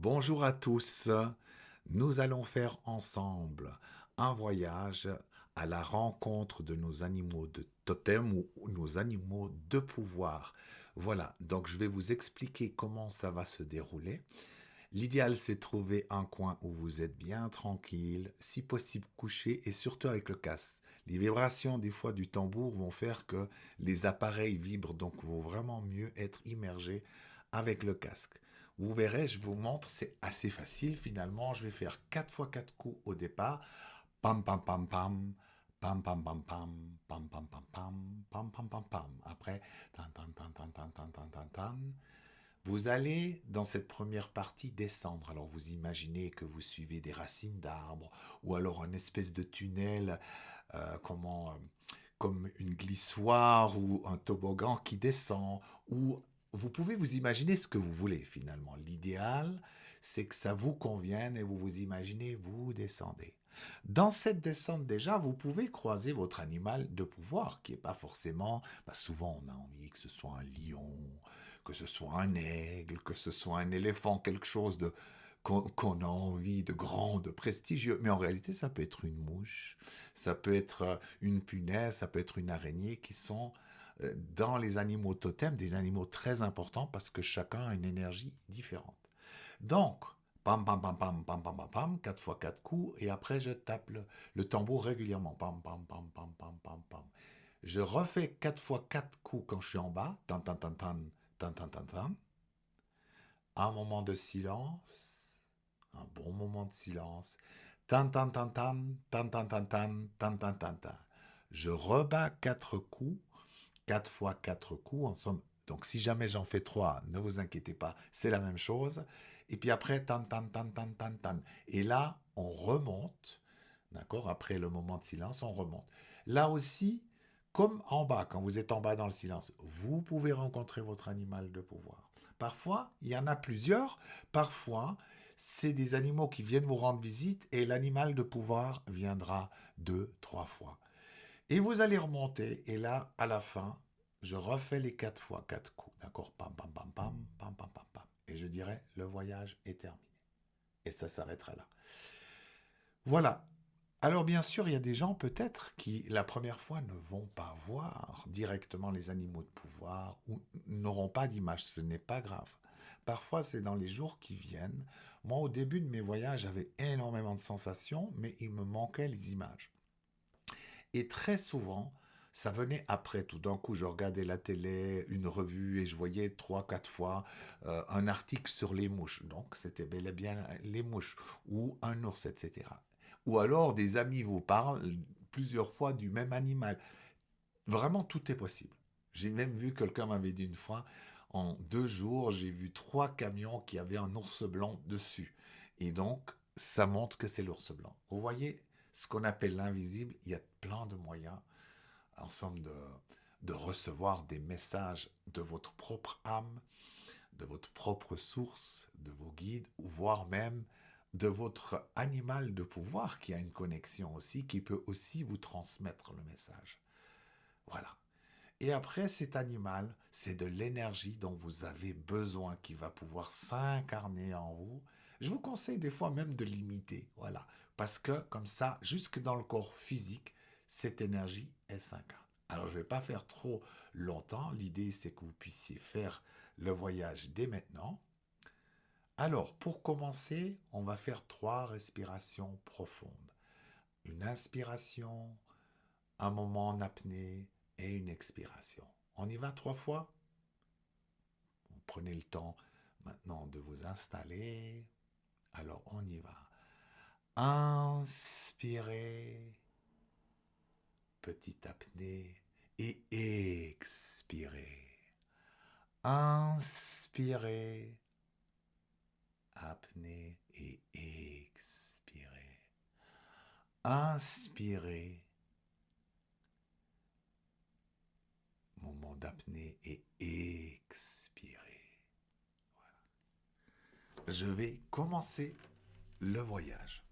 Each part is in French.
Bonjour à tous. Nous allons faire ensemble un voyage à la rencontre de nos animaux de totem ou nos animaux de pouvoir. Voilà, donc je vais vous expliquer comment ça va se dérouler. L'idéal, c'est de trouver un coin où vous êtes bien tranquille, si possible couché et surtout avec le casque. Les vibrations des fois du tambour vont faire que les appareils vibrent, donc il vaut vraiment mieux être immergé avec le casque. Vous verrez, je vous montre, c'est assez facile finalement. Je vais faire 4 fois 4 coups au départ. Pam pam pam pam, pam pam pam pam, pam pam pam pam, pam pam pam pam. Après, tan tan tan tan tan tan tan tan tan. Vous allez, dans cette première partie, descendre. Alors vous imaginez que vous suivez des racines d'arbres, ou alors une espèce de tunnel, comment, comme une glissoire ou un toboggan qui descend, ou vous pouvez vous imaginer ce que vous voulez finalement. L'idéal, c'est que ça vous convienne et vous vous imaginez, vous descendez. Dans cette descente déjà, vous pouvez croiser votre animal de pouvoir, qui n'est pas forcément, souvent on a envie que ce soit un lion, que ce soit un aigle, que ce soit un éléphant, quelque chose de qu'on a envie de grand, de prestigieux. Mais en réalité, ça peut être une mouche, ça peut être une punaise, ça peut être une araignée qui sont dans les animaux totems des animaux très importants parce que chacun a une énergie différente. Donc, pam pam pam pam pam pam pam pam, 4 fois 4 coups, et après je tape le tambour régulièrement. Pam pam pam pam pam pam pam. Je refais 4 fois 4 coups quand je suis en bas. Tan tan tan tan tan tan tan tan. Un moment de silence, un bon moment de silence. Tan tan tan tan tan tan tan tan tan tan tan tan. Je rebats 4 coups, 4 fois 4 coups, en somme. Donc si jamais j'en fais 3, ne vous inquiétez pas, c'est la même chose. Et puis après, tan tan tan tan tan tan. Et là, on remonte, d'accord. Après le moment de silence, on remonte. Là aussi, comme en bas, quand vous êtes en bas dans le silence, vous pouvez rencontrer votre animal de pouvoir. Parfois, il y en a plusieurs. Parfois, c'est des animaux qui viennent vous rendre visite et l'animal de pouvoir viendra deux, trois fois. Et vous allez remonter et là, à la fin, je refais les 4 fois 4 coups. D'accord. Pam, pam, pam, pam, pam, pam, pam, pam. Et je dirais, le voyage est terminé. Et ça s'arrêtera là. Voilà. Alors bien sûr, il y a des gens peut-être qui, la première fois, ne vont pas voir directement les animaux de pouvoir ou n'auront pas d'image. Ce n'est pas grave. Parfois, c'est dans les jours qui viennent. Moi, au début de mes voyages, j'avais énormément de sensations, mais il me manquait les images. Et très souvent, ça venait après. Tout d'un coup, je regardais la télé, une revue, et je voyais trois, quatre fois un article sur les mouches. Donc, c'était bel et bien les mouches, ou un ours, etc. Ou alors, des amis vous parlent plusieurs fois du même animal. Vraiment, tout est possible. J'ai même vu, quelqu'un m'avait dit une fois, en 2 jours, j'ai vu 3 camions qui avaient un ours blanc dessus. Et donc, ça montre que c'est l'ours blanc. Vous voyez, ce qu'on appelle l'invisible, il y a plein de moyens, en somme, de recevoir des messages de votre propre âme, de votre propre source, de vos guides, ou voire même de votre animal de pouvoir qui a une connexion aussi, qui peut aussi vous transmettre le message. Voilà. Et après, cet animal, c'est de l'énergie dont vous avez besoin qui va pouvoir s'incarner en vous. Je vous conseille des fois même de l'imiter, voilà. Parce que comme ça, jusque dans le corps physique, cette énergie, elle s'incarne. Alors, je ne vais pas faire trop longtemps. L'idée, c'est que vous puissiez faire le voyage dès maintenant. Alors, pour commencer, on va faire 3 respirations profondes. Une inspiration, un moment en apnée et une expiration. On y va 3 fois. Vous prenez le temps maintenant de vous installer. Alors on y va. Inspirez, petite apnée et expirez. Inspirez, apnée et expirez. Inspirez, moment d'apnée et expirez. Je vais commencer le voyage.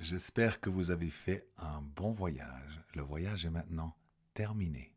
J'espère que vous avez fait un bon voyage. Le voyage est maintenant terminé.